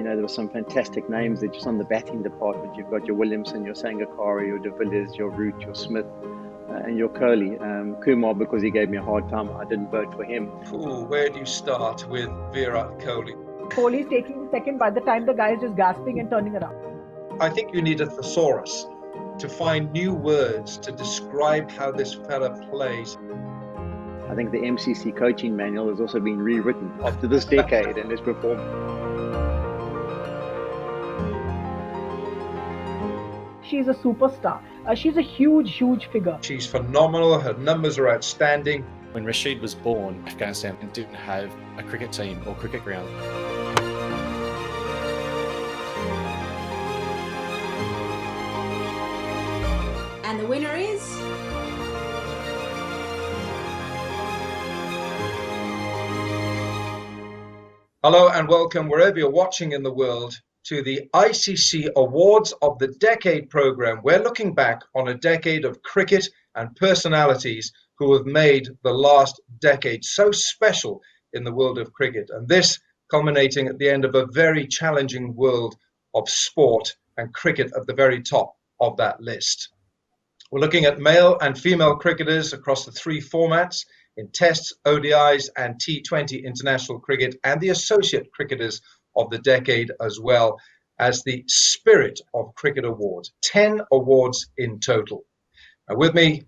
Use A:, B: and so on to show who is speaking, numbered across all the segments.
A: there were some fantastic names there just on the batting department. You've got your Williamson, your Sangakkara, your De Villiers, your Root, your Smith, and your Kohli. Kumar, because he gave me a hard time, I didn't vote for him.
B: Ooh, where do you start with Virat Kohli?
C: Kohli's taking second by the time the guy is just gasping and turning around.
B: I think you need a thesaurus to find new words to describe how this fella plays.
A: I think the MCC coaching manual has also been rewritten after this decade and his performance.
C: She's a superstar. She's a huge, huge figure.
B: She's phenomenal. Her numbers are outstanding.
D: When Rashid was born, Afghanistan didn't have a cricket team or cricket ground.
E: And the winner is...
B: Hello and welcome wherever you're watching in the world to the ICC Awards of the Decade program. We're looking back on a decade of cricket and personalities who have made the last decade so special in the world of cricket. And this culminating at the end of a very challenging world of sport, and cricket at the very top of that list. We're looking at male and female cricketers across the three formats in Tests, ODIs and T20 international cricket, and the associate cricketers of the decade, as well as the Spirit of Cricket Awards, 10 awards in total. With me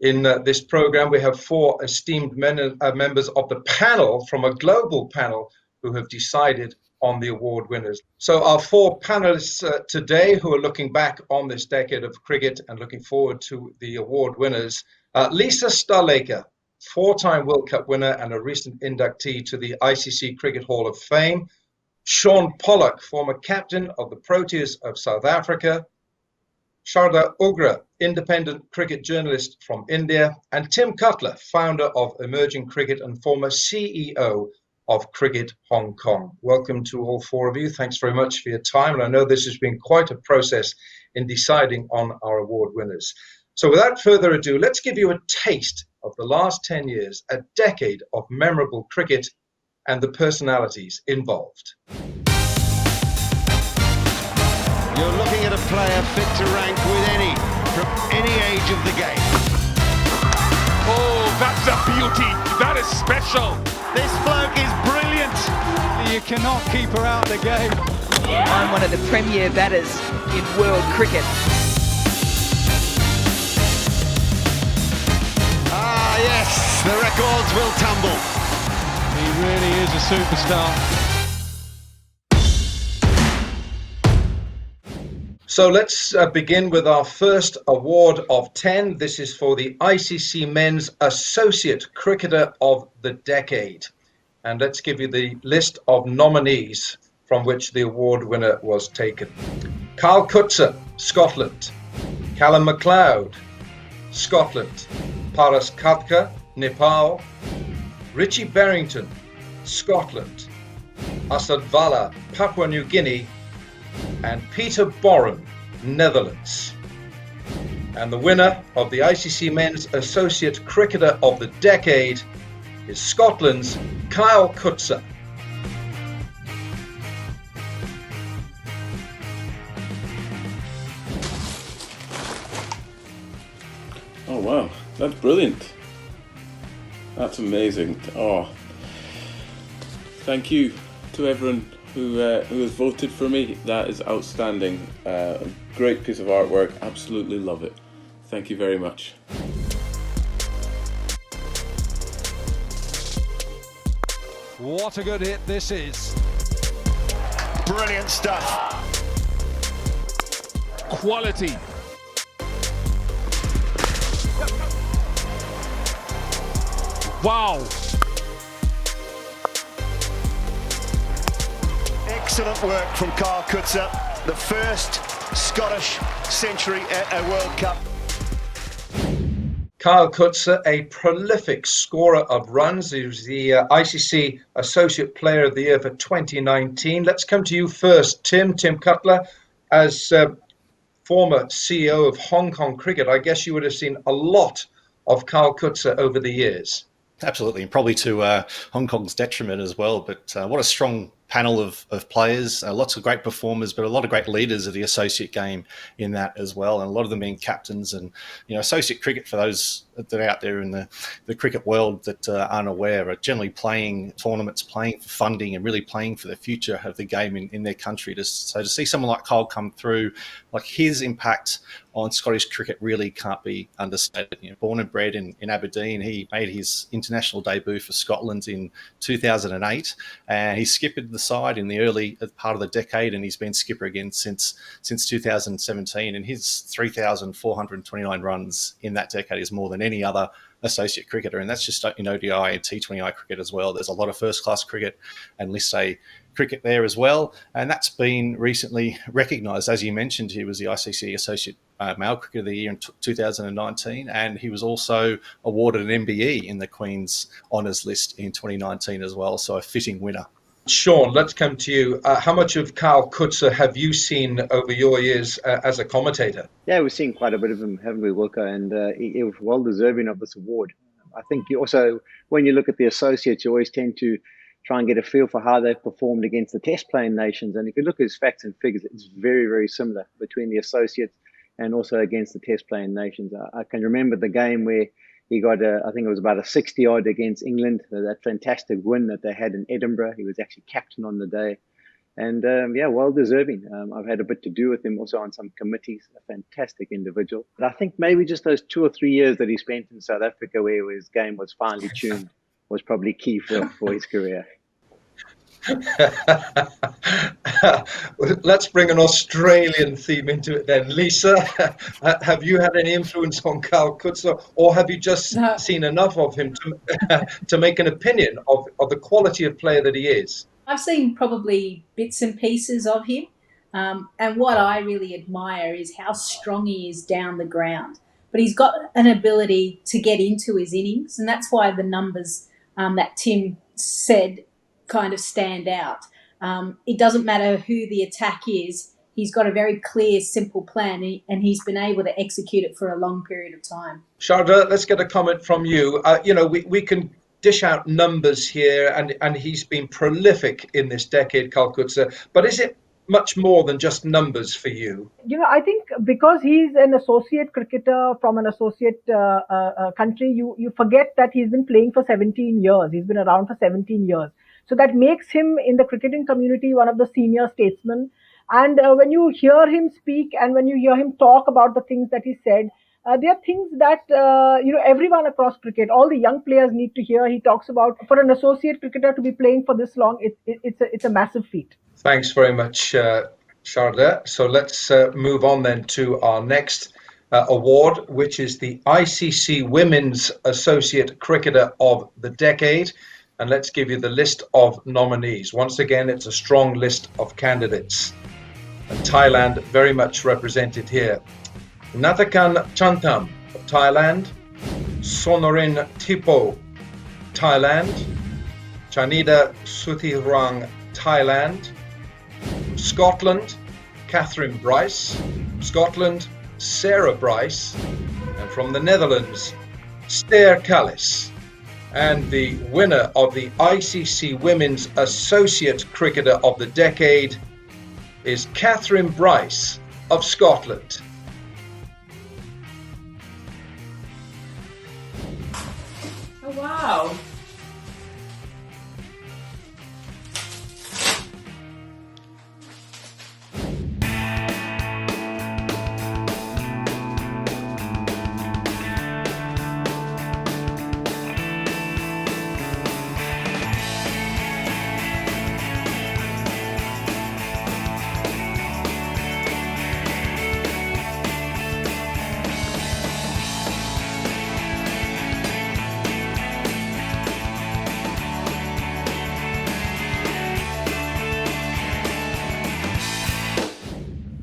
B: in this program, we have four esteemed members of the panel from a global panel who have decided on the award winners. So our four panelists today who are looking back on this decade of cricket and looking forward to the award winners. Lisa Sthalekar, four-time World Cup winner and a recent inductee to the ICC Cricket Hall of Fame. Sean Pollock, former captain of the Proteas of South Africa. Sharda Ugra, independent cricket journalist from India. And Tim Cutler, founder of Emerging Cricket and former CEO of Cricket Hong Kong. Welcome to all four of you. Thanks very much for your time. And I know this has been quite a process in deciding on our award winners. So without further ado, let's give you a taste of the last 10 years, a decade of memorable cricket and the personalities involved.
F: You're looking at a player fit to rank with from any age of the game.
G: Oh, that's a beauty. That is special.
F: This bloke is brilliant.
H: You cannot keep her out of the game.
I: I'm one of the premier batters in world cricket.
F: Ah, yes, the records will tumble.
H: He really is a superstar.
B: So let's begin with our first award of 10. This is for the ICC Men's Associate Cricketer of the Decade. And let's give you the list of nominees from which the award winner was taken. Carl Coetzer, Scotland. Callum MacLeod, Scotland. Paras Katka, Nepal. Richie Berrington, Scotland. Asad Vala, Papua New Guinea. And Peter Boren, Netherlands. And the winner of the ICC Men's Associate Cricketer of the Decade is Scotland's Kyle Coetzer.
J: Oh wow, that's brilliant. That's amazing. Oh, thank you to everyone who has voted for me. That is outstanding. A great piece of artwork. Absolutely love it. Thank you very much.
H: What a good hit this is.
F: Brilliant stuff.
G: Quality. Wow.
F: Excellent work from Carl Coetzer, the first Scottish century at a World Cup.
B: Kyle Coetzer, a prolific scorer of runs. He was the ICC Associate Player of the Year for 2019. Let's come to you first, Tim Cutler. As former CEO of Hong Kong Cricket, I guess you would have seen a lot of Kyle Coetzer over the years.
D: Absolutely, and probably to Hong Kong's detriment as well. But what a strong panel of players, lots of great performers, but a lot of great leaders of the associate game in that as well, and a lot of them being captains. And associate cricket, for those that are out there in the cricket world that aren't aware, are generally playing tournaments, playing for funding, and really playing for the future of the game in their country. So to see someone like Kyle come through, like his impact on Scottish cricket really can't be understated. Born and bred in Aberdeen, he made his international debut for Scotland in 2008, and he skippered the side in the early part of the decade, and he's been skipper again since 2017. And his 3,429 runs in that decade is more than any other associate cricketer, and that's just in ODI and T20I cricket as well. There's a lot of first-class cricket and List A cricket there as well, and that's been recently recognised. As you mentioned, he was the ICC Associate Male Cricketer of the Year in 2019, and he was also awarded an MBE in the Queen's Honours List in 2019 as well, so a fitting winner.
B: Sean, let's come to you. How much of Kyle Coetzer have you seen over your years as a commentator?
A: Yeah, we've seen quite a bit of him, haven't we, Wilco? And he was well deserving of this award. I think you also, when you look at the associates, you always tend to try and get a feel for how they've performed against the test playing nations. And if you look at his facts and figures, it's very, very similar between the associates and also against the test playing nations. I can remember the game where he got, I think it was about a 60 odd against England, that fantastic win that they had in Edinburgh. He was actually captain on the day. And yeah, well deserving. I've had a bit to do with him also on some committees, a fantastic individual. But I think maybe just those 2 or 3 years that he spent in South Africa where his game was finely tuned was probably key for his career.
B: Let's bring an Australian theme into it then. Lisa, have you had any influence on Kyle Coetzer, or have you just seen enough of him to make an opinion of the quality of player that he is?
E: I've seen probably bits and pieces of him, and what I really admire is how strong he is down the ground. But he's got an ability to get into his innings, and that's why the numbers that Tim said kind of stand out. It doesn't matter who the attack is, he's got a very clear, simple plan, and he's been able to execute it for a long period of time.
B: Sharda, let's get a comment from you. We can dish out numbers here, and he's been prolific in this decade, Kyle Coetzer, but is it much more than just numbers for you?
C: I think because he's an associate cricketer from an associate country, you forget that he's been playing for 17 years. He's been around for 17 years. So that makes him in the cricketing community one of the senior statesmen. And when you hear him speak and when you hear him talk about the things that he said, there are things that everyone across cricket, all the young players need to hear. He talks about for an associate cricketer to be playing for this long, it's a massive feat.
B: Thanks very much, Sharda. So let's move on then to our next award, which is the ICC Women's Associate Cricketer of the Decade. And let's give you the list of nominees. Once again, it's a strong list of candidates. And Thailand very much represented here. Nathakan Chantam of Thailand, Sonorin Tipo, Thailand, Chanida Suthirang, Thailand, from Scotland, Catherine Bryce, Scotland, Sarah Bryce, and from the Netherlands, Ster Callis. And the winner of the ICC Women's Associate Cricketer of the Decade is Catherine Bryce of Scotland.
E: Oh, wow.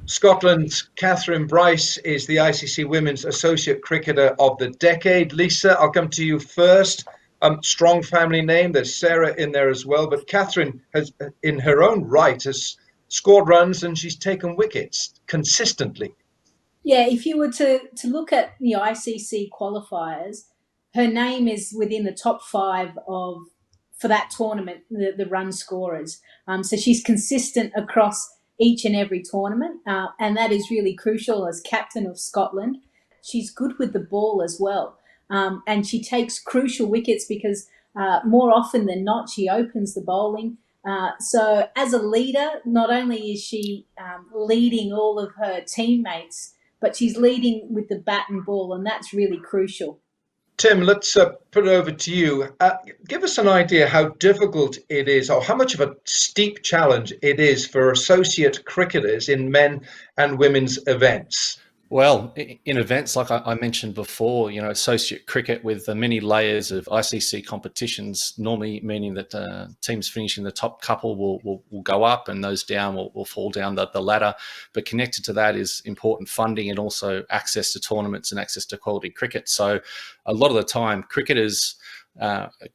B: Scotland's Catherine Bryce is the ICC Women's Associate Cricketer of the Decade. Lisa, I'll come to you first. Strong family name. There's Sarah in there as well. But Catherine has, in her own right, has scored runs and she's taken wickets consistently.
E: Yeah, if you were to look at the ICC qualifiers, her name is within the top 5 of for that tournament, the run scorers. So she's consistent across each and every tournament, and that is really crucial as captain of Scotland. She's good with the ball as well, and she takes crucial wickets because more often than not, she opens the bowling. So as a leader, not only is she leading all of her teammates, but she's leading with the bat and ball, and that's really crucial.
B: Tim, let's put it over to you. Give us an idea how difficult it is, or how much of a steep challenge it is for associate cricketers in men and women's events.
D: Well, in events like I mentioned before, associate cricket with the many layers of ICC competitions, normally meaning that teams finishing the top couple will go up and those down will fall down the ladder. But connected to that is important funding and also access to tournaments and access to quality cricket. So a lot of the time, cricketers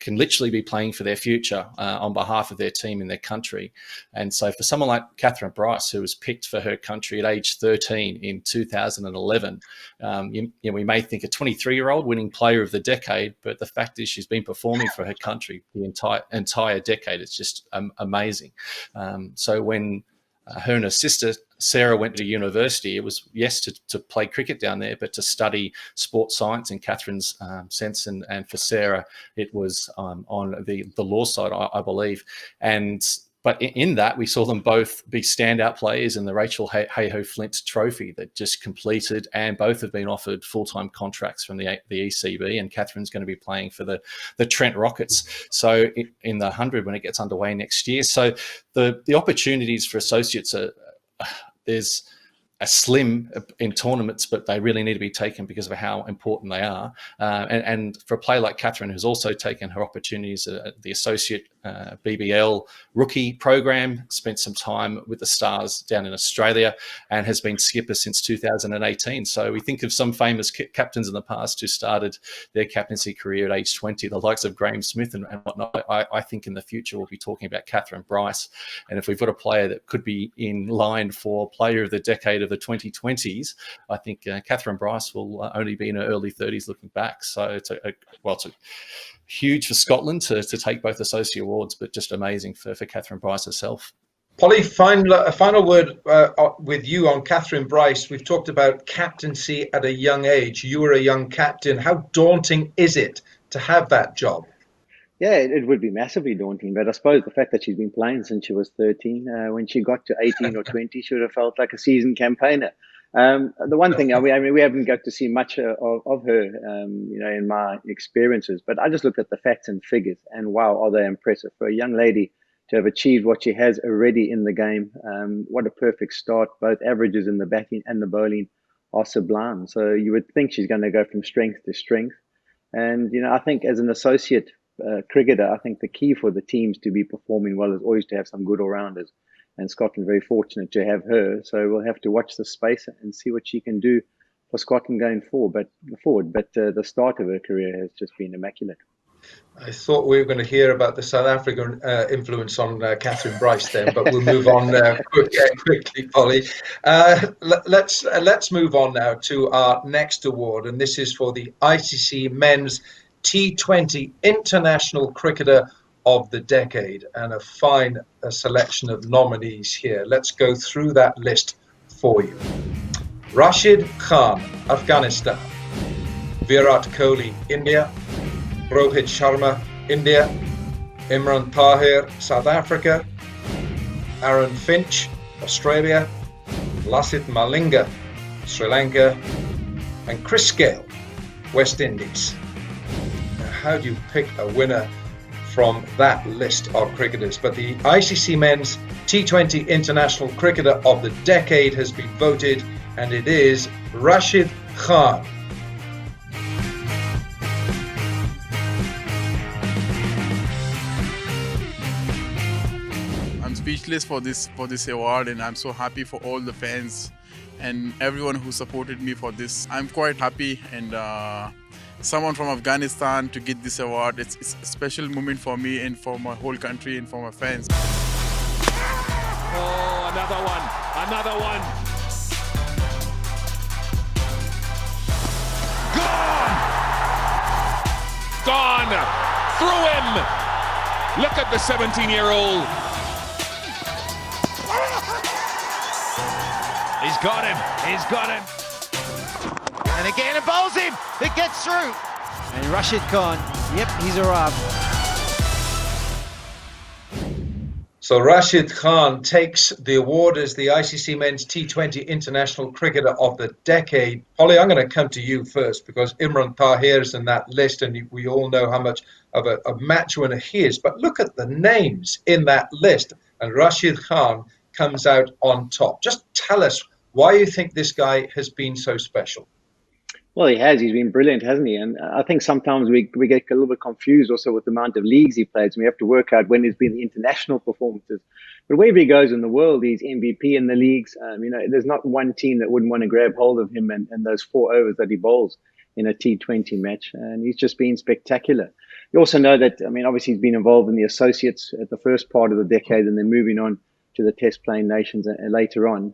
D: can literally be playing for their future on behalf of their team in their country. And so for someone like Catherine Bryce, who was picked for her country at age 13 in 2011, we may think a 23-year-old winning player of the decade, but the fact is she's been performing for her country the entire decade. It's just amazing. So when her and her sister Sarah went to university, it was, yes, to play cricket down there, but to study sports science in Catherine's sense. And for Sarah, it was on the law side, I believe. But in that, we saw them both be standout players in the Rachel Hayhoe Flint Trophy that just completed, and both have been offered full-time contracts from the ECB, and Catherine's going to be playing for the Trent Rockets. So in the 100 when it gets underway next year. So the opportunities for associates there's a slim in tournaments, but they really need to be taken because of how important they are. And for a player like Catherine, who's also taken her opportunities at the associate BBL rookie program, spent some time with the Stars down in Australia, and has been skipper since 2018. So we think of some famous captains in the past who started their captaincy career at age 20, the likes of Graham Smith and whatnot. I think in the future we'll be talking about Catherine Bryce. And if we've got a player that could be in line for player of the decade of the 2020s, I think Catherine Bryce will only be in her early 30s looking back. So it's it's huge for Scotland to take both associate awards, but just amazing for Catherine Bryce herself.
B: Polly, a final word with you on Catherine Bryce. We've talked about captaincy at a young age. You were a young captain. How daunting is it to have that job?
A: Yeah, it would be massively daunting, but I suppose the fact that she's been playing since she was 13, when she got to 18 or 20, she would have felt like a seasoned campaigner. The one thing, we haven't got to see much of her, in my experiences, but I just looked at the facts and figures, and wow, are they impressive. For a young lady to have achieved what she has already in the game, what a perfect start. Both averages in the batting and the bowling are sublime. So you would think she's going to go from strength to strength. And, I think as an associate cricketer, I think the key for the teams to be performing well is always to have some good all-rounders. And Scotland very fortunate to have her. So we'll have to watch the space and see what she can do for Scotland going forward. But the start of her career has just been immaculate.
B: I thought we were going to hear about the South African influence on Catherine Bryce then, but we'll move on quickly, Polly. Let's move on now to our next award, and this is for the ICC Men's T20 International Cricketer of the Decade, and a fine selection of nominees here. Let's go through that list for you. Rashid Khan, Afghanistan. Virat Kohli, India. Rohit Sharma, India. Imran Tahir, South Africa. Aaron Finch, Australia. Lasith Malinga, Sri Lanka. And Chris Gayle, West Indies. Now, how do you pick a winner from that list of cricketers? But the ICC Men's T20 International Cricketer of the Decade has been voted, and it is Rashid Khan.
K: I'm speechless for this award, and I'm so happy for all the fans and everyone who supported me for this. I'm quite happy, and someone from Afghanistan to get this award, it's a special moment for me and for my whole country and for my fans.
G: Oh, another one. Gone! Through him! Look at the 17-year-old.
L: He's got him. He's got him. And again, it bowls him. It gets through. And Rashid Khan, yep, he's arrived.
B: So Rashid Khan takes the award as the ICC Men's T20 International Cricketer of the Decade. Holly, I'm going to come to you first because Imran Tahir's in that list, and we all know how much of a match winner he is. But look at the names in that list, and Rashid Khan comes out on top. Just tell us why you think this guy has been so special.
A: Well, he has. He's been brilliant, hasn't he? And I think sometimes we get a little bit confused also with the amount of leagues he plays. And we have to work out when he's been the international performances. But wherever he goes in the world, he's MVP in the leagues. There's not one team that wouldn't want to grab hold of him and those 4 overs that he bowls in a T20 match. And he's just been spectacular. You also know that, obviously he's been involved in the associates at the first part of the decade and then moving on to the test playing nations later on.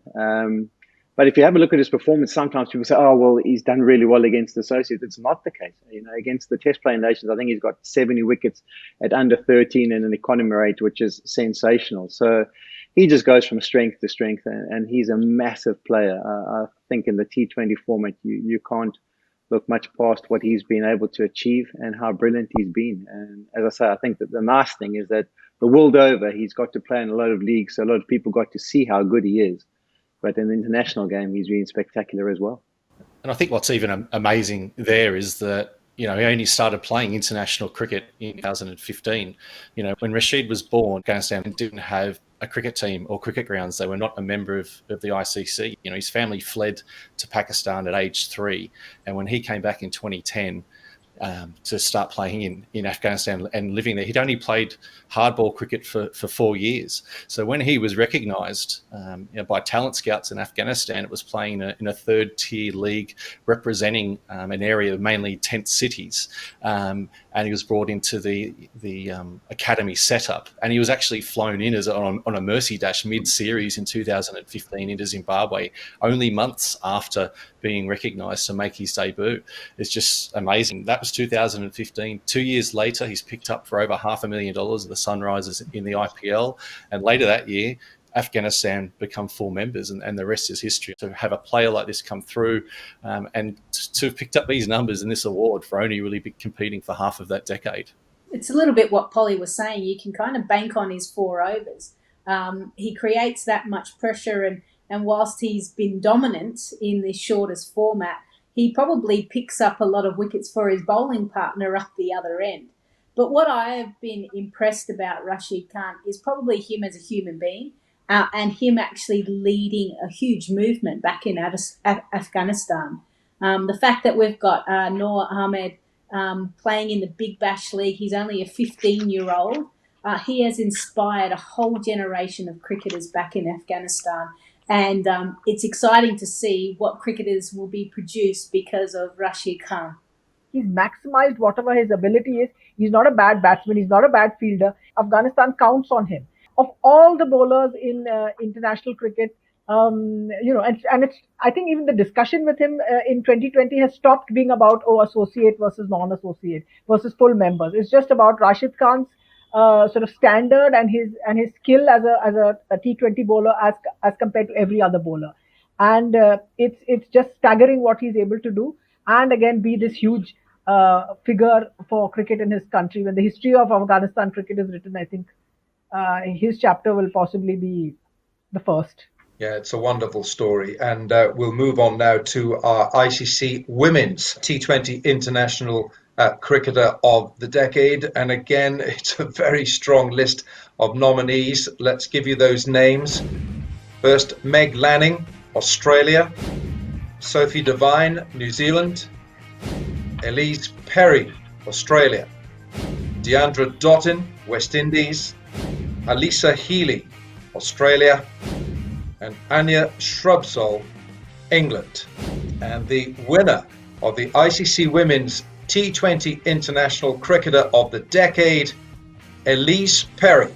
A: But if you have a look at his performance, sometimes people say, oh, well, he's done really well against the associates. It's not the case. Against the test playing nations, I think he's got 70 wickets at under 13 and an economy rate, which is sensational. So he just goes from strength to strength, and he's a massive player. I think in the T20 format, you can't look much past what he's been able to achieve and how brilliant he's been. And as I say, I think that the nice thing is that the world over, he's got to play in a lot of leagues, so a lot of people got to see how good he is. But in the international game, he's been spectacular as well.
D: And I think what's even amazing there is that, he only started playing international cricket in 2015. When Rashid was born, Afghanistan didn't have a cricket team or cricket grounds. They were not a member of the ICC. His family fled to Pakistan at age 3. And when he came back in 2010, to start playing in Afghanistan and living there. He'd only played hardball cricket for 4 years. So when he was recognised by talent scouts in Afghanistan, it was playing in a third-tier league representing an area of mainly tent cities. And he was brought into the academy setup. And he was actually flown in on a Mercy Dash mid-series in 2015 into Zimbabwe, only months after being recognised to make his debut. It's just amazing. That was 2015. 2 years later, he's picked up for over $500,000 of the Sunrisers in the IPL. And later that year, Afghanistan become full members, and the rest is history. To have a player like this come through and to have picked up these numbers in this award for only really competing for half of that decade.
E: It's a little bit what Polly was saying. You can kind of bank on his 4 overs. He creates that much pressure, and whilst he's been dominant in the shortest format, he probably picks up a lot of wickets for his bowling partner up the other end. But what I have been impressed about Rashid Khan is probably him as a human being, and him actually leading a huge movement back in Afghanistan. The fact that we've got Noor Ahmed playing in the Big Bash League, he's only a 15-year-old. He has inspired a whole generation of cricketers back in Afghanistan. And it's exciting to see what cricketers will be produced because of Rashid Khan.
C: He's maximized whatever his ability is. He's not a bad batsman. He's not a bad fielder. Afghanistan counts on him. Of all the bowlers in international cricket, and it's, I think even the discussion with him in 2020 has stopped being about associate versus non-associate versus full members. It's just about Rashid Khan's sort of standard and his skill as a T20 bowler as compared to every other bowler, and it's just staggering what he's able to do, and again be this huge figure for cricket in his country. When the history of Afghanistan cricket is written, I think his chapter will possibly be the first.
B: Yeah, it's a wonderful story. And we'll move on now to our ICC Women's T20 International Cricketer of the Decade. And again, it's a very strong list of nominees. Let's give you those names. First, Meg Lanning, Australia. Sophie Devine, New Zealand. Elise Perry, Australia. Deandra Dottin, West Indies. Alisa Healy, Australia. And Anya Shrubsole, England. And the winner of the ICC Women's T20 International Cricketer of the Decade, Elise Perry.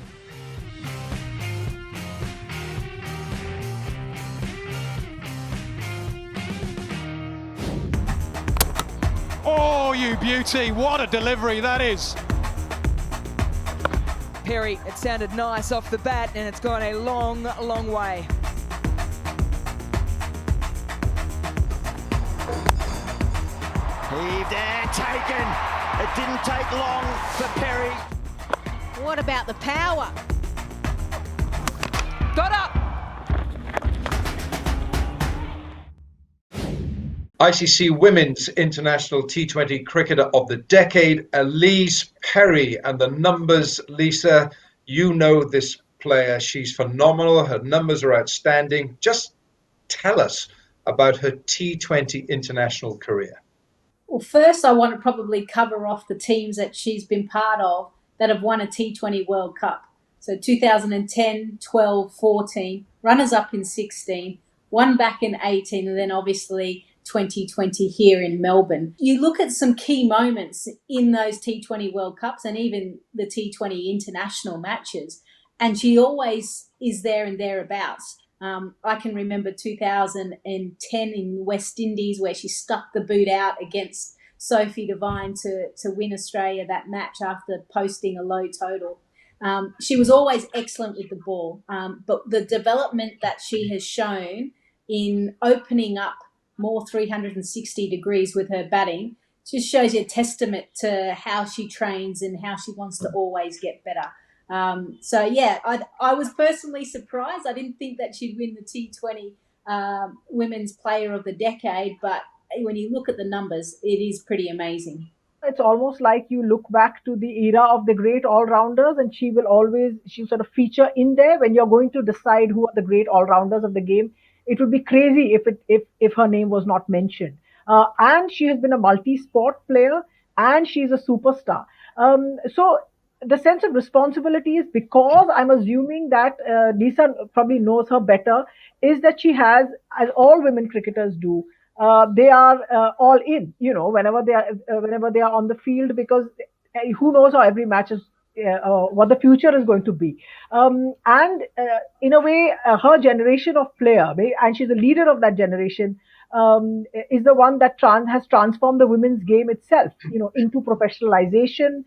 H: Oh, you beauty. What a delivery that is.
I: Perry. It sounded nice off the bat, and it's gone a long, long way.
L: Heaved and taken. It didn't take long for Perry.
M: What about the power?
I: Got up!
B: ICC Women's International T20 Cricketer of the Decade, Elise Perry. And the numbers, Lisa, you know this player. She's phenomenal. Her numbers are outstanding. Just tell us about her T20 international career.
E: Well, first I want to probably cover off the teams that she's been part of that have won a T20 World Cup. So 2010, 12, 14, runners-up in 16, one back in 18, and then obviously 2020 here in Melbourne. You look at some key moments in those T20 World Cups and even the T20 international matches, and she always is there and thereabouts. I can remember 2010 in West Indies where she stuck the boot out against Sophie Devine to win Australia that match after posting a low total. She was always excellent with the ball, but the development that she has shown in opening up more 360 degrees with her batting just shows you a testament to how she trains and how she wants to always get better. So yeah, I was personally surprised. I didn't think that she'd win the T20 Women's Player of the Decade, but when you look at the numbers, it is pretty amazing.
C: It's almost like you look back to the era of the great all-rounders, and she sort of feature in there when you're going to decide who are the great all-rounders of the game. It would be crazy if her name was not mentioned. And she has been a multi-sport player, and she's a superstar. So the sense of responsibility is, because I'm assuming that Lisa probably knows her better, is that she has, as all women cricketers do, they are all in, whenever they are on the field, because who knows how every match is, what the future is going to be. And in a way, her generation of player, and she's a leader of that generation, is the one that has transformed the women's game itself, into professionalization,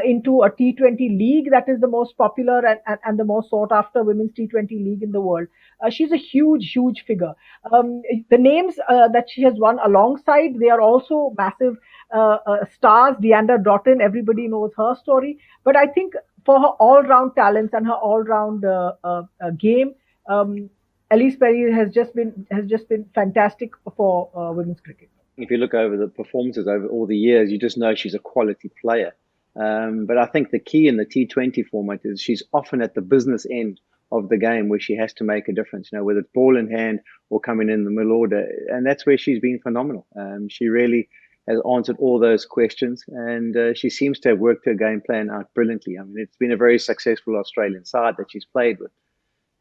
C: into a T20 league that is the most popular and the most sought after women's T20 league in the world. She's a huge, huge figure. The names that she has won alongside, they are also massive stars. Deandra Broughton, everybody knows her story. But I think for her all-round talents and her all-round game, Elise Perry has just been fantastic for women's cricket.
A: If you look over the performances over all the years, you just know she's a quality player. But I think the key in the T20 format is she's often at the business end of the game where she has to make a difference, whether it's ball in hand or coming in the middle order. And that's where she's been phenomenal. She really has answered all those questions, and she seems to have worked her game plan out brilliantly. I mean, it's been a very successful Australian side that she's played with.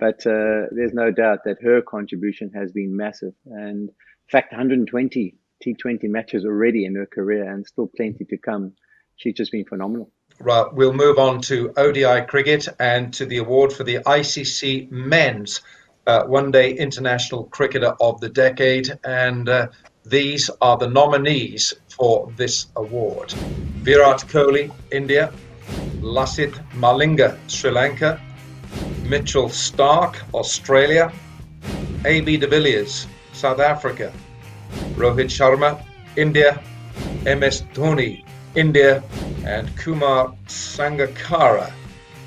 A: But there's no doubt that her contribution has been massive. And in fact, 120 T20 matches already in her career, and still plenty to come. She's just been phenomenal.
B: Right, we'll move on to ODI cricket and to the award for the ICC Men's One Day International Cricketer of the Decade. And these are the nominees for this award: Virat Kohli, India; Lasith Malinga, Sri Lanka; Mitchell Starc, Australia; AB de Villiers, South Africa; Rohit Sharma, India; MS Dhoni, India; and Kumar Sangakkara,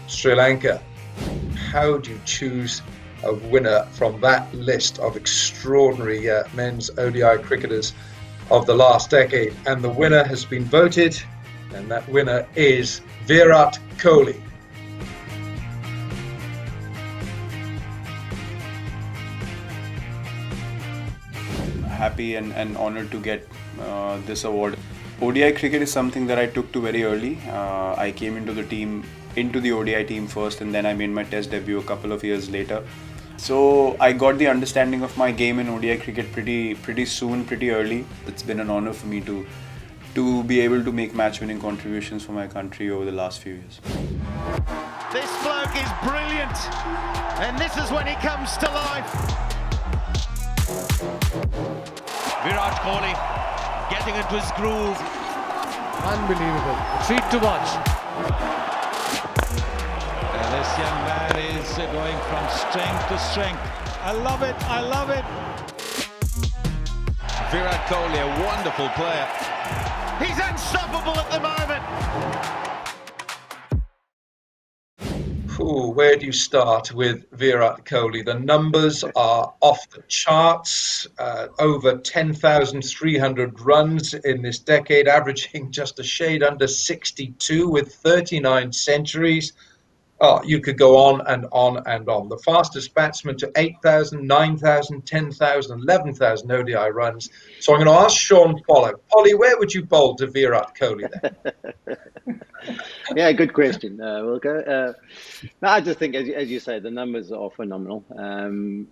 B: Sri Lanka. How do you choose a winner from that list of extraordinary men's ODI cricketers of the last decade? And the winner has been voted, and that winner is Virat Kohli.
N: Happy and honored to get this award. ODI cricket is something that I took to very early. I came into the ODI team first, and then I made my test debut a couple of years later. So I got the understanding of my game in ODI cricket pretty soon, pretty early. It's been an honor for me to be able to make match-winning contributions for my country over the last few years.
L: This bloke is brilliant, and this is when he comes to life.
H: Virat Kohli getting into his groove. Unbelievable. A treat to watch. This young man is going from strength to strength. I love it, I love it.
L: Virat Kohli, a wonderful player. He's unstoppable at the moment.
B: Ooh, where do you start with Virat Kohli? The numbers are off the charts. Over 10,300 runs in this decade, averaging just a shade under 62 with 39 centuries. Oh, you could go on and on and on. The fastest batsman to 8,000, 9,000, 10,000, 11,000 ODI runs. So I'm going to ask Sean Pollock. Polly, where would you bowl to Virat Kohli then?
A: Yeah, good question, Wilco. No, I just think, as you say, the numbers are phenomenal.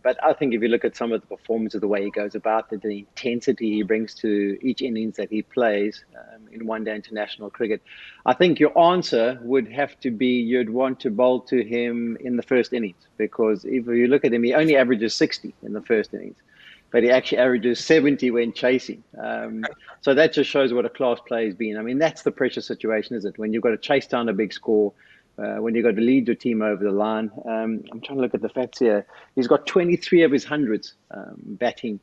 A: But I think if you look at some of the performance of the way he goes about it, the intensity he brings to each innings that he plays in one-day international cricket, I think your answer would have to be you'd want to bowl to him in the first innings, because if you look at him, he only averages 60 in the first innings, but he actually averages 70 when chasing. So that just shows what a class player has been. I mean, that's the pressure situation, is it? When you've got to chase down a big score, when you've got to lead your team over the line. I'm trying to look at the facts here. He's got 23 of his hundreds batting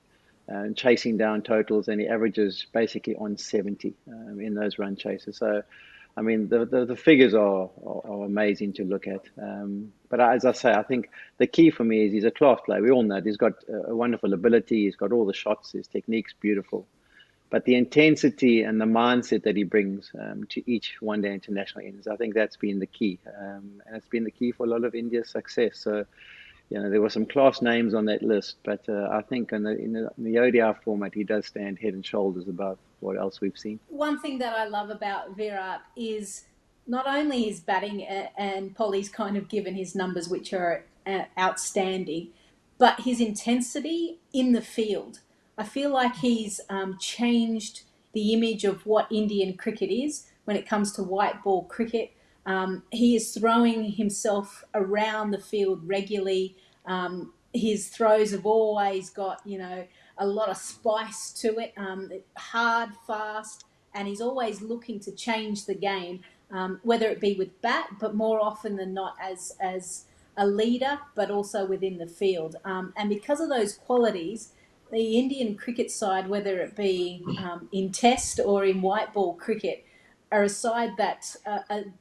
A: and chasing down totals, and he averages basically on 70 in those run chases. So, I mean, the figures are amazing to look at. But as I say, I think the key for me is he's a class player. We all know he's got a wonderful ability. He's got all the shots. His technique's beautiful. But the intensity and the mindset that he brings to each one-day international innings, I think that's been the key. And it's been the key for a lot of India's success. So, you know, there were some class names on that list, but I think in the ODI format, he does stand head and shoulders above what else we've seen.
E: One thing that I love about Virat is not only his batting, and Polly's kind of given his numbers, which are outstanding, but his intensity in the field. I feel like he's changed the image of what Indian cricket is when it comes to white ball cricket. He is throwing himself around the field regularly. His throws have always got, you know, a lot of spice to it, hard, fast, and he's always looking to change the game, whether it be with bat, but more often than not as a leader, but also within the field. And because of those qualities, the Indian cricket side, whether it be in test or in white ball cricket, are a side that's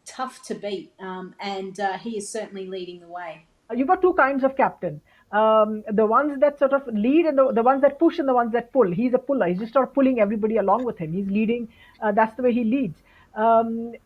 E: tough to beat, and he is certainly leading the way.
C: You've got two kinds of captain. The ones that sort of lead and the ones that push and the ones that pull. He's a puller. He's just sort of pulling everybody along with him. He's leading. That's the way he leads. The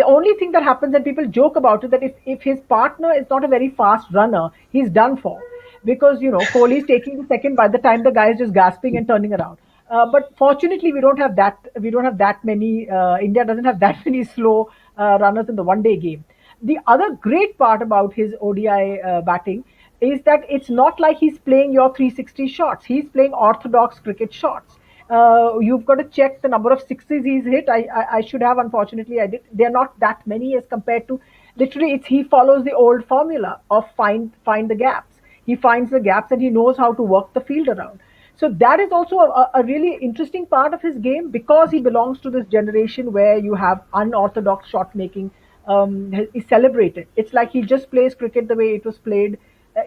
C: only thing that happens, and people joke about it, that if his partner is not a very fast runner, he's done for. Because, you know, Kohli is taking the second by the time the guy is just gasping and turning around. But fortunately, we don't have that. We don't have that many. India doesn't have that many slow runners in the one-day game. The other great part about his ODI batting is that it's not like he's playing your 360 shots. He's playing orthodox cricket shots. You've got to check the number of sixes he's hit. I should have, unfortunately, I did. They're not that many as compared to. Literally, he follows the old formula of find the gaps. He finds the gaps and he knows how to work the field around. So that is also a really interesting part of his game, because he belongs to this generation where you have unorthodox shot making is celebrated. It's like he just plays cricket the way it was played.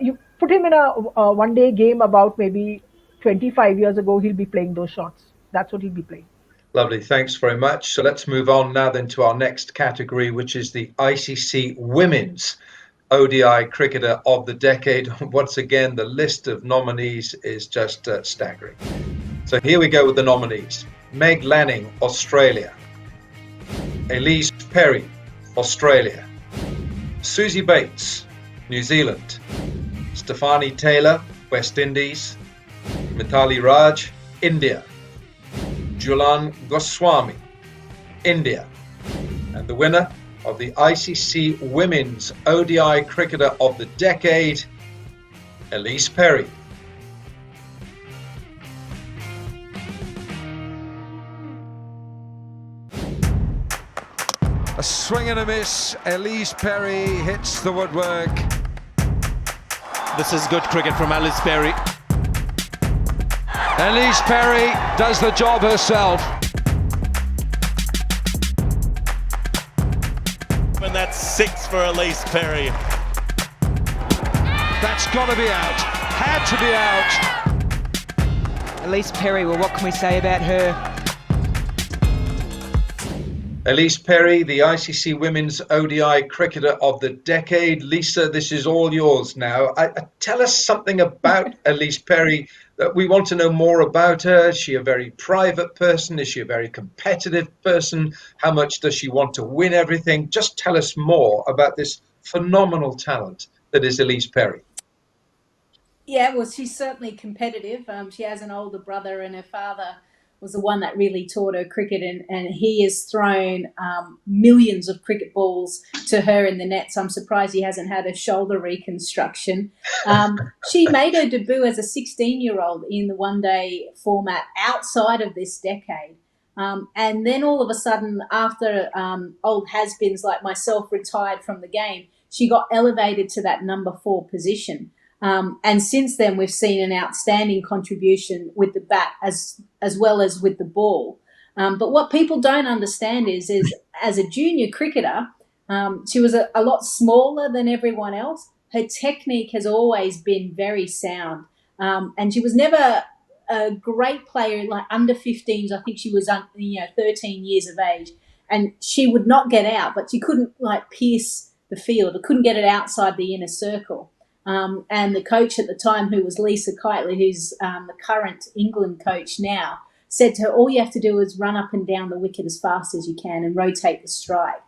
C: You put him in a one-day game about maybe 25 years ago, he'll be playing those shots. That's what he'll be playing.
B: Lovely, thanks very much. So let's move on now then to our next category, which is the ICC Women's ODI Cricketer of the Decade. Once again, the list of nominees is just staggering. So here we go with the nominees. Meg Lanning, Australia. Elise Perry, Australia. Susie Bates, New Zealand. Stefani Taylor, West Indies. Mithali Raj, India. Julan Goswami, India. And the winner of the ICC Women's ODI Cricketer of the Decade, Elise Perry.
H: A swing and a miss. Elise Perry hits the woodwork.
L: This is good cricket from Elise Perry.
H: Elise Perry does the job herself.
O: And that's 6 for Elise Perry.
H: That's got to be out. Had to be out.
I: Elise Perry, well, what can we say about her?
B: Elise Perry, the ICC Women's ODI Cricketer of the Decade. Lisa, this is all yours now. Tell us something about Elise Perry that we want to know more about her. Is she a very private person? Is she a very competitive person? How much does she want to win everything? Just tell us more about this phenomenal talent that is Elise Perry.
E: Yeah, well, she's certainly competitive. She has an older brother, and her father was the one that really taught her cricket, and he has thrown millions of cricket balls to her in the nets. I'm surprised he hasn't had a shoulder reconstruction. She made her debut as a 16-year-old in the one-day format outside of this decade. And then all of a sudden, after old has-beens like myself retired from the game, she got elevated to that number 4 position. And since then, we've seen an outstanding contribution with the bat as well as with the ball. But what people don't understand is as a junior cricketer, she was a lot smaller than everyone else. Her technique has always been very sound. And she was never a great player, like under 15s. I think she was 13 years of age. And she would not get out, but she couldn't pierce the field. Or couldn't get it outside the inner circle. And the coach at the time, who was Lisa Kitely, who's the current England coach now, said to her, all you have to do is run up and down the wicket as fast as you can and rotate the strike.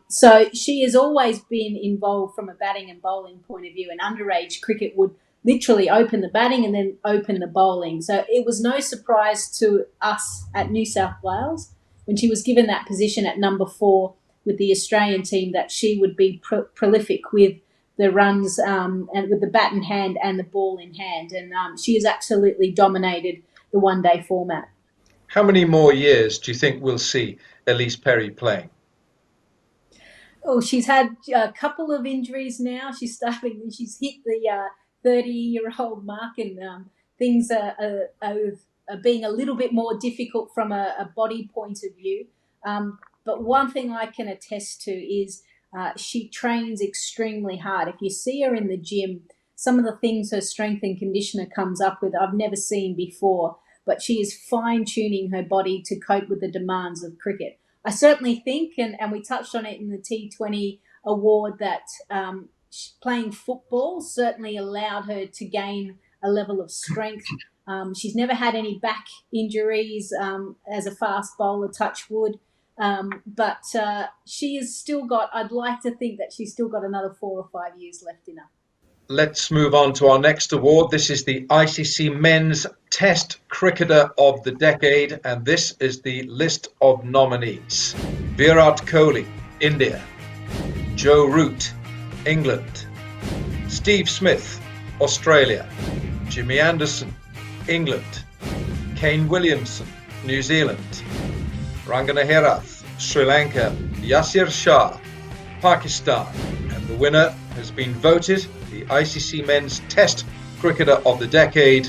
E: So she has always been involved from a batting and bowling point of view, and underage cricket would literally open the batting and then open the bowling. So it was no surprise to us at New South Wales when she was given that position at number 4 with the Australian team that she would be prolific with the runs and with the bat in hand and the ball in hand. And she has absolutely dominated the one-day format.
B: How many more years do you think we'll see Elise Perry playing?
E: Oh, she's had a couple of injuries now. She's hit the 30-year-old mark, and things are being a little bit more difficult from a body point of view. But one thing I can attest to is she trains extremely hard. If you see her in the gym, some of the things her strength and conditioner comes up with, I've never seen before, but she is fine-tuning her body to cope with the demands of cricket. I certainly think, and we touched on it in the T20 award, that playing football certainly allowed her to gain a level of strength. She's never had any back injuries as a fast bowler, touch wood. But she has still got, I'd like to think that she's still got another 4 or 5 years left in her.
B: Let's move on to our next award. This is the ICC Men's Test Cricketer of the Decade, and this is the list of nominees. Virat Kohli, India. Joe Root, England. Steve Smith, Australia. Jimmy Anderson, England. Kane Williamson, New Zealand. Rangana Herath, Sri Lanka. Yasir Shah, Pakistan. And the winner has been voted the ICC Men's Test Cricketer of the Decade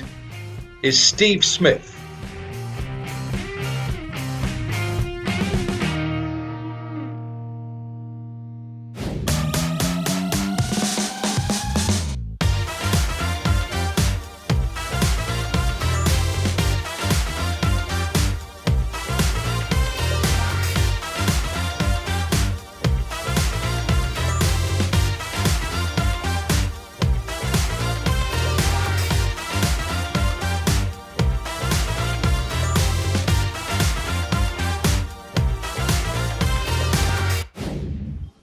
B: is Steve Smith.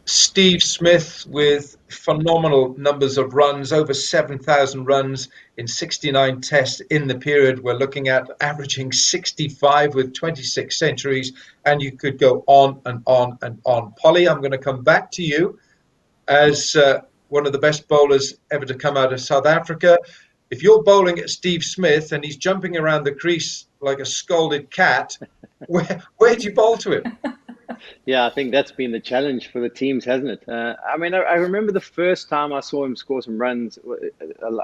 B: Steve Smith with phenomenal numbers of runs, over 7,000 runs in 69 tests in the period we're looking at, averaging 65 with 26 centuries, and you could go on and on and on. Polly, I'm going to come back to you as one of the best bowlers ever to come out of South Africa. If you're bowling at Steve Smith and he's jumping around the crease like a scolded cat, where do you bowl to him?
A: Yeah, I think that's been the challenge for the teams, hasn't it? I remember the first time I saw him score some runs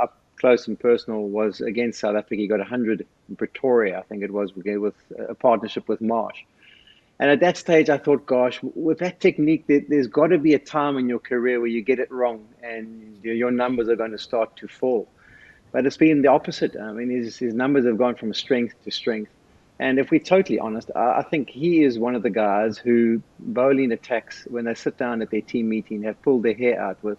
A: up close and personal was against South Africa. He got 100 in Pretoria, I think it was, with a partnership with Marsh. And at that stage, I thought, gosh, with that technique, there's got to be a time in your career where you get it wrong and your numbers are going to start to fall. But it's been the opposite. I mean, his numbers have gone from strength to strength. And if we're totally honest, I think he is one of the guys who bowling attacks, when they sit down at their team meeting, have pulled their hair out with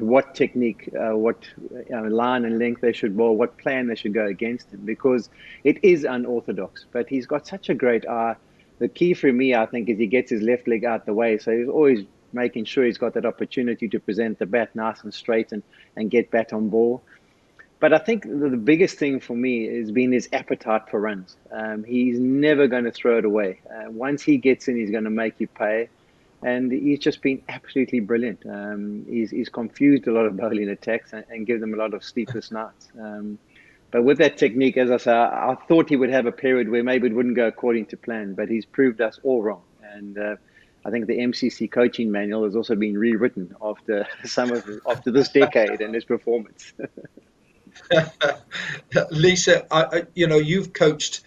A: what technique, what line and length they should bowl, what plan they should go against him, because it is unorthodox. But he's got such a great eye. The key for me, I think, is he gets his left leg out the way. So he's always making sure he's got that opportunity to present the bat nice and straight and get bat on ball. But I think the biggest thing for me has been his appetite for runs. He's never going to throw it away. Once he gets in, he's going to make you pay. And he's just been absolutely brilliant. He's confused a lot of bowling attacks and give them a lot of sleepless nights. But with that technique, as I say, I thought he would have a period where maybe it wouldn't go according to plan, but he's proved us all wrong. And I think the MCC coaching manual has also been rewritten after after this decade and his performance.
B: Lisa, you've coached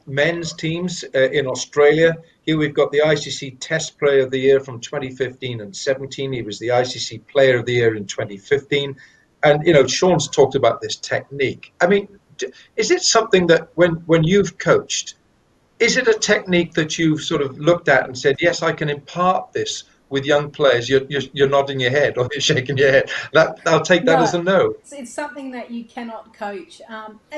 B: men's teams in Australia. Here we've got the ICC Test Player of the Year from 2015 and 17. He was the ICC Player of the Year in 2015. And, Sean's talked about this technique. I mean, is it something that when you've coached, is it a technique that you've sort of looked at and said, yes, I can impart this with young players? You're nodding your head or you're shaking your head. I'll take that as a no.
E: It's something that you cannot coach.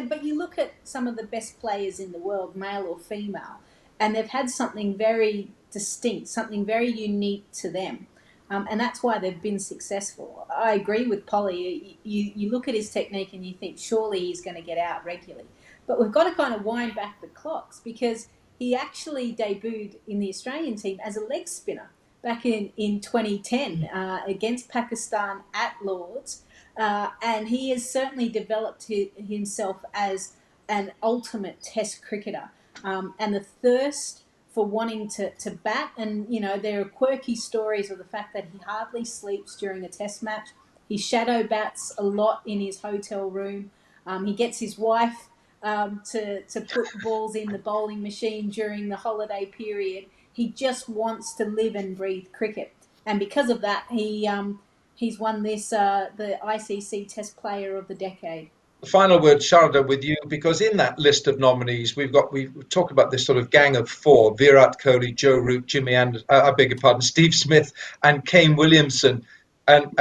E: But you look at some of the best players in the world, male or female, and they've had something very distinct, something very unique to them. And that's why they've been successful. I agree with Polly. You look at his technique and you think, surely he's going to get out regularly. But we've got to kind of wind back the clocks, because he actually debuted in the Australian team as a leg spinner back in 2010 against Pakistan at Lords. And he has certainly developed himself as an ultimate Test cricketer. And the thirst for wanting to bat, and there are quirky stories of the fact that he hardly sleeps during a Test match. He shadow bats a lot in his hotel room. He gets his wife to put balls in the bowling machine during the holiday period. He just wants to live and breathe cricket, and because of that, he's won this the ICC Test Player of the Decade.
B: The final word, Sharda, with you, because in that list of nominees, we've talked about this sort of gang of four: Virat Kohli, Joe Root, Jimmy Anderson, Steve Smith, and Kane Williamson. And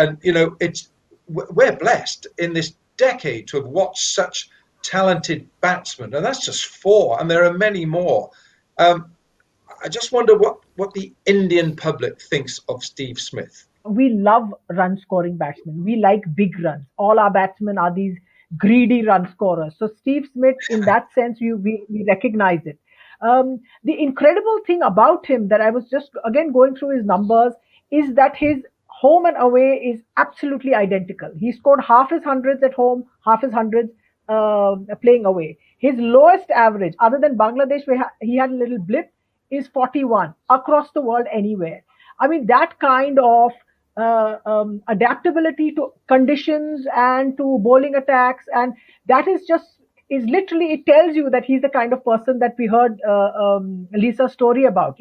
B: we're blessed in this decade to have watched such talented batsmen, and that's just four, and there are many more. I just wonder what the Indian public thinks of Steve Smith.
C: We love run-scoring batsmen. We like big runs. All our batsmen are these greedy run scorers. So Steve Smith, in that sense, we recognize it. The incredible thing about him that I was just, again, going through his numbers, is that his home and away is absolutely identical. He scored half his hundreds at home, half his hundreds playing away. His lowest average, other than Bangladesh, where he had a little blip, is 41 across the world anywhere. I mean, that kind of adaptability to conditions and to bowling attacks, and that is literally, it tells you that he's the kind of person that we heard Lisa's story about.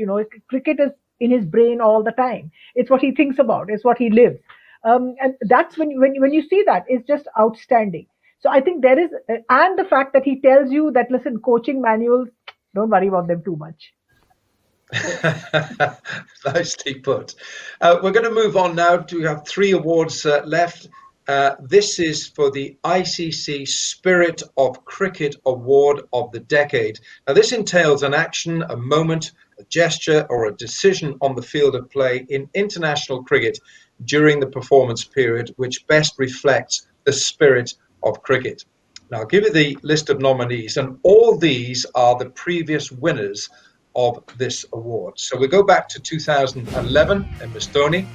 C: Cricket is in his brain all the time. It's what he thinks about. It's what he lives. And that's when you see that, it's just outstanding. So I think there is, and the fact that he tells you that, listen, coaching manuals, don't worry about them too much.
B: Nicely put. We're going to move on now. We have 3 awards left. This is for the ICC Spirit of Cricket Award of the Decade. Now, this entails an action, a moment, a gesture, or a decision on the field of play in international cricket during the performance period which best reflects the spirit of cricket. Now, I'll give you the list of nominees, and all these are the previous winners of this award. So we go back to 2011, MS Dhoni,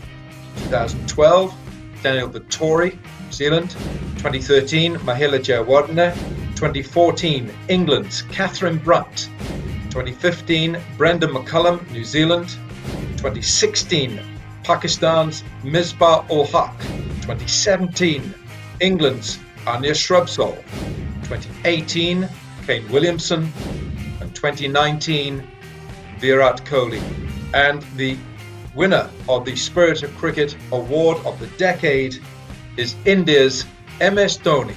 B: 2012, Daniel Vettori, New Zealand, 2013, Mahela Jayawardene, 2014, England's Catherine Brunt, 2015, Brenda McCullum, New Zealand, 2016, Pakistan's Misbah ul Haq, 2017, England's Anya Shrubsole, 2018, Kane Williamson, and 2019, Virat Kohli. And the winner of the Spirit of Cricket Award of the Decade is India's MS Dhoni.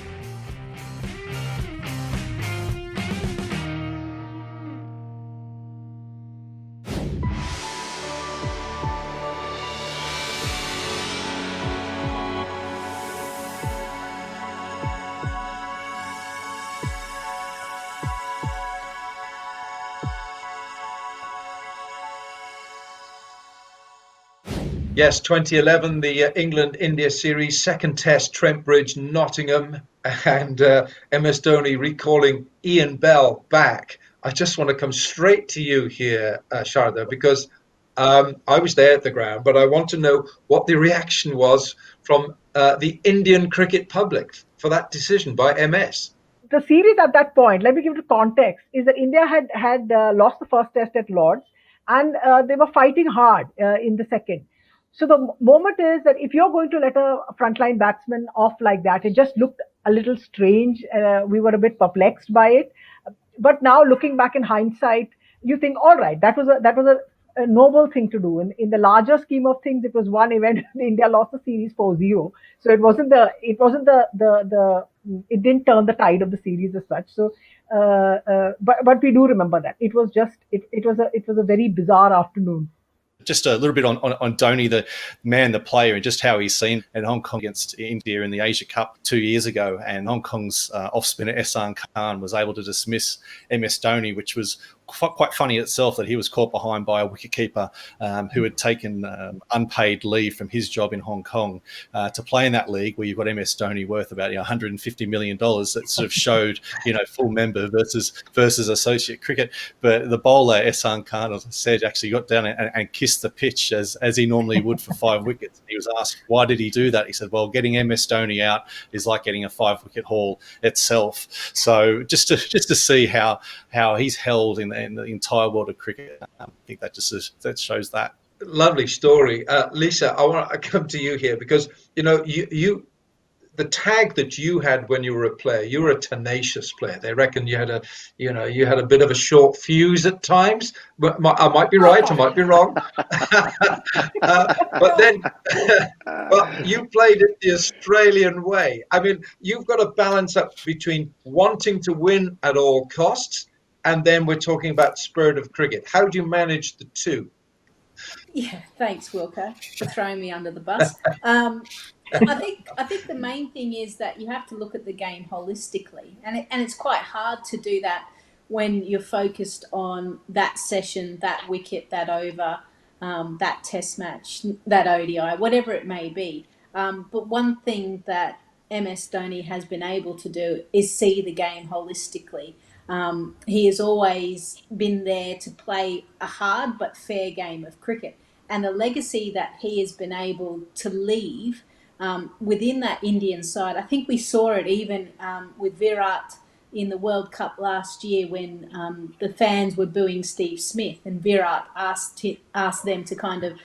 B: Yes, 2011, the England-India series, second test, Trent Bridge, Nottingham, and MS Dhoni recalling Ian Bell back. I just want to come straight to you here, Sharda, because I was there at the ground, but I want to know what the reaction was from the Indian cricket public for that decision by MS.
C: The series at that point, let me give you context, is that India had lost the first test at Lords, and they were fighting hard in the second. So the moment is that if you're going to let a frontline batsman off like that, it just looked a little strange. We were a bit perplexed by it. But now looking back in hindsight, you think, all right, that was a noble thing to do. In the larger scheme of things, it was one event. India lost the series 4-0. So it didn't turn the tide of the series as such. So, but we do remember that it was a very bizarre afternoon.
D: Just a little bit on Dhoni, the man, the player, and just how he's seen in Hong Kong against India in the Asia Cup 2 years ago. And Hong Kong's off-spinner Ehsan Khan was able to dismiss MS Dhoni, which was quite funny itself, that he was caught behind by a wicketkeeper who had taken unpaid leave from his job in Hong Kong to play in that league where you've got MS Dhoni worth about $150 million. That sort of showed, full member versus associate cricket. But the bowler, Ehsan Khan, as I said, actually got down and kissed the pitch as he normally would for 5 wickets. He was asked, why did he do that? He said, well, getting MS Dhoni out is like getting a 5-wicket haul itself. So just to see how he's held in the entire world of cricket, I think that shows that.
B: Lovely story. Lisa, I want to come to you here because, you the tag that you had when you were a player, you were a tenacious player. They reckon you had a bit of a short fuse at times. But I might be right, I might be wrong. But then, well, you played it the Australian way. I mean, you've got to balance up between wanting to win at all costs, and then we're talking about spirit of cricket. How do you manage the two?
E: Yeah, thanks, Wilco, for throwing me under the bus. I think the main thing is that you have to look at the game holistically, and it's quite hard to do that when you're focused on that session, that wicket, that over, that test match, that ODI, whatever it may be. But one thing that MS Dhoni has been able to do is see the game holistically. He has always been there to play a hard but fair game of cricket. And the legacy that he has been able to leave within that Indian side, I think we saw it even with Virat in the World Cup last year when the fans were booing Steve Smith, and Virat asked them to kind of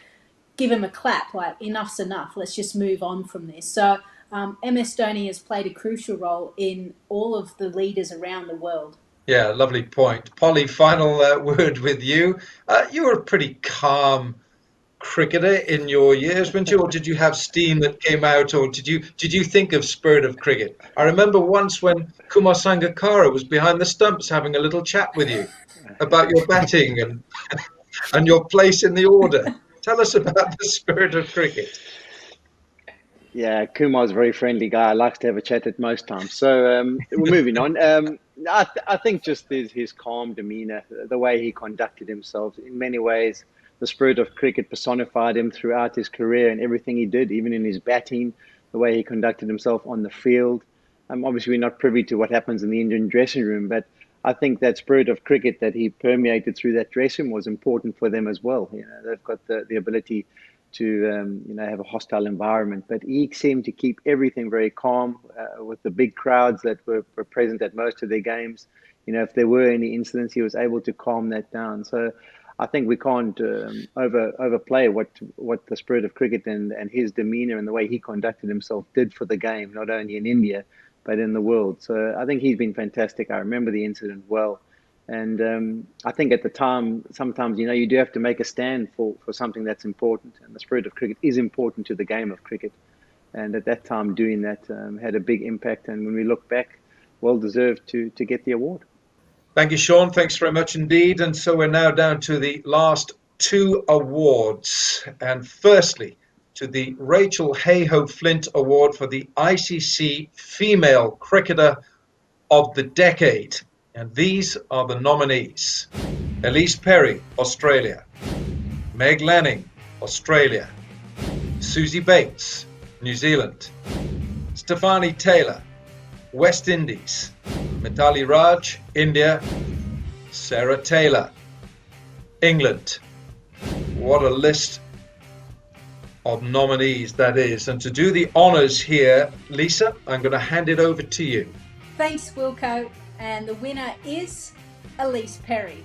E: give him a clap, like, enough's enough, let's just move on from this. So MS Dhoni has played a crucial role in all of the leaders around the world.
B: Yeah, lovely point. Polly, final word with you. You were a pretty calm cricketer in your years, weren't you? Or did you have steam that came out, or did you think of spirit of cricket? I remember once when Kumar Sangakkara was behind the stumps having a little chat with you about your batting and your place in the order. Tell us about the spirit of cricket.
A: Yeah, Kumar's a very friendly guy. I likes to have a chat at most times. So we're moving on. I think just his calm demeanour, the way he conducted himself, in many ways, the spirit of cricket personified him throughout his career and everything he did, even in his batting, the way he conducted himself on the field. Obviously, we're not privy to what happens in the Indian dressing room, but I think that spirit of cricket that he permeated through that dressing room was important for them as well. They've got the ability to have a hostile environment, but he seemed to keep everything very calm with the big crowds that were present at most of their games. If there were any incidents, he was able to calm that down. So I think we can't overplay what the spirit of cricket and his demeanour and the way he conducted himself did for the game, not only in India but in the world. So I think he's been fantastic. I remember the incident well, And I think at the time, sometimes, you do have to make a stand for something that's important. And the spirit of cricket is important to the game of cricket. And at that time, doing that had a big impact. And when we look back, well deserved to get the award.
B: Thank you, Sean. Thanks very much indeed. And so we're now down to the last two awards. And firstly, to the Rachel Hayhoe-Flint Award for the ICC Female Cricketer of the Decade. And these are the nominees: Elise Perry, Australia; Meg Lanning, Australia; Susie Bates, New Zealand; Stefani Taylor, West Indies; Mithali Raj, India; Sarah Taylor, England. What a list of nominees that is. And to do the honours here, Lisa, I'm going to hand it over to you.
E: Thanks, Wilco. And the winner is Elise Perry.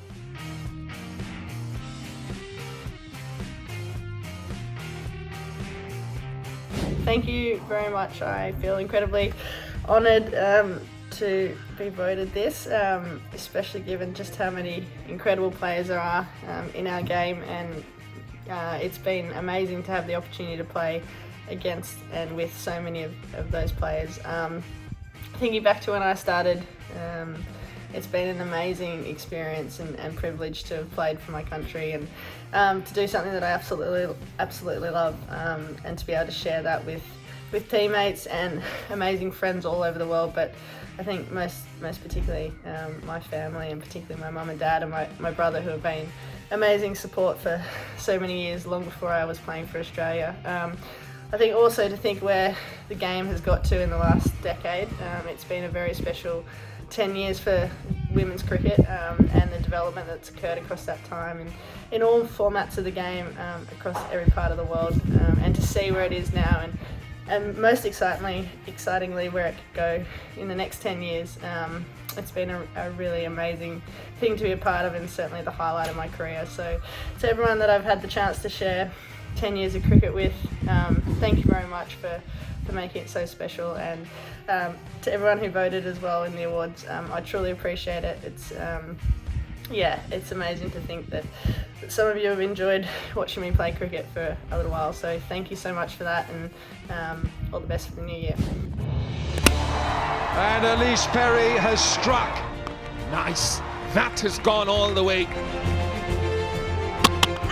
O: Thank you very much. I feel incredibly honoured to be voted this, especially given just how many incredible players there are in our game, and it's been amazing to have the opportunity to play against and with so many of those players. Thinking back to when I started, it's been an amazing experience and privilege to have played for my country, and to do something that I absolutely love, and to be able to share that with teammates and amazing friends all over the world. But I think most particularly my family, and particularly my mum and dad and my brother, who have been amazing support for so many years, long before I was playing for Australia. I think also to think where the game has got to in the last decade. It's been a very special 10 years for women's cricket, and the development that's occurred across that time and in all formats of the game across every part of the world, and to see where it is now, and most excitingly where it could go in the next 10 years. It's been a really amazing thing to be a part of, and certainly the highlight of my career. So to everyone that I've had the chance to share 10 years of cricket with, thank you very much for making it so special, and to everyone who voted as well in the awards, I truly appreciate it. It's amazing to think that some of you have enjoyed watching me play cricket for a little while, so thank you so much for that, and all the best for the new year.
G: And Elise Perry has struck. Nice. That has gone all the way.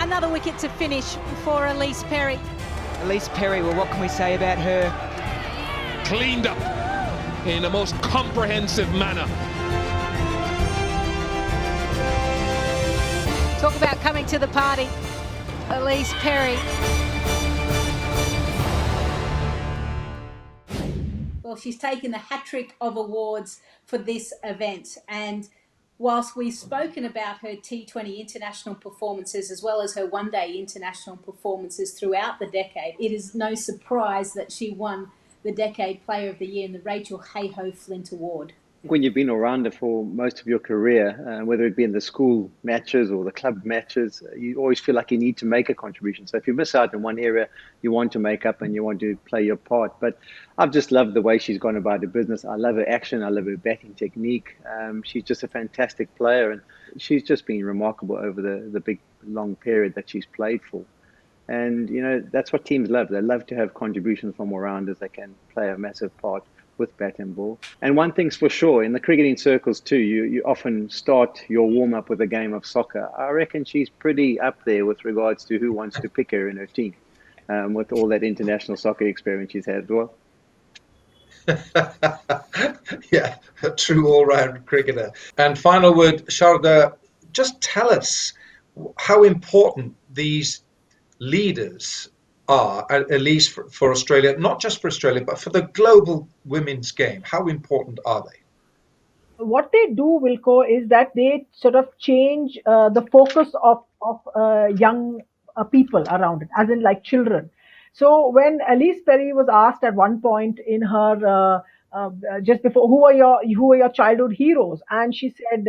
M: Another wicket to finish for Elise Perry.
I: Elise Perry, well, what can we say about her?
G: Cleaned up in a most comprehensive manner.
M: Talk about coming to the party. Elise Perry.
E: Well, she's taken the hat-trick of awards for this event, and whilst we've spoken about her T20 international performances as well as her one-day international performances throughout the decade, it is no surprise that she won the Decade Player of the Year in the Rachel Hayhoe-Flint Award.
A: When you've been all-rounder for most of your career, whether it be in the school matches or the club matches, you always feel like you need to make a contribution. So if you miss out in one area, you want to make up and you want to play your part. But I've just loved the way she's gone about her business. I love her action. I love her batting technique. She's just a fantastic player, and she's just been remarkable over the big, long period that she's played for. And, that's what teams love. They love to have contributions from all-rounders that can play a massive part with bat and ball. And one thing's for sure, in the cricketing circles too, you often start your warm-up with a game of soccer. I reckon she's pretty up there with regards to who wants to pick her in her team, with all that international soccer experience she's had as well.
B: Yeah, a true all-round cricketer. And final word, Sharda, just tell us how important these leaders are, at least for Australia, not just for Australia, but for the global women's game. How important are they?
C: What they do, Wilco, is that they sort of change the focus of young people around it, as in like children. So when Elise Perry was asked at one point in her just before, who are your childhood heroes, and she said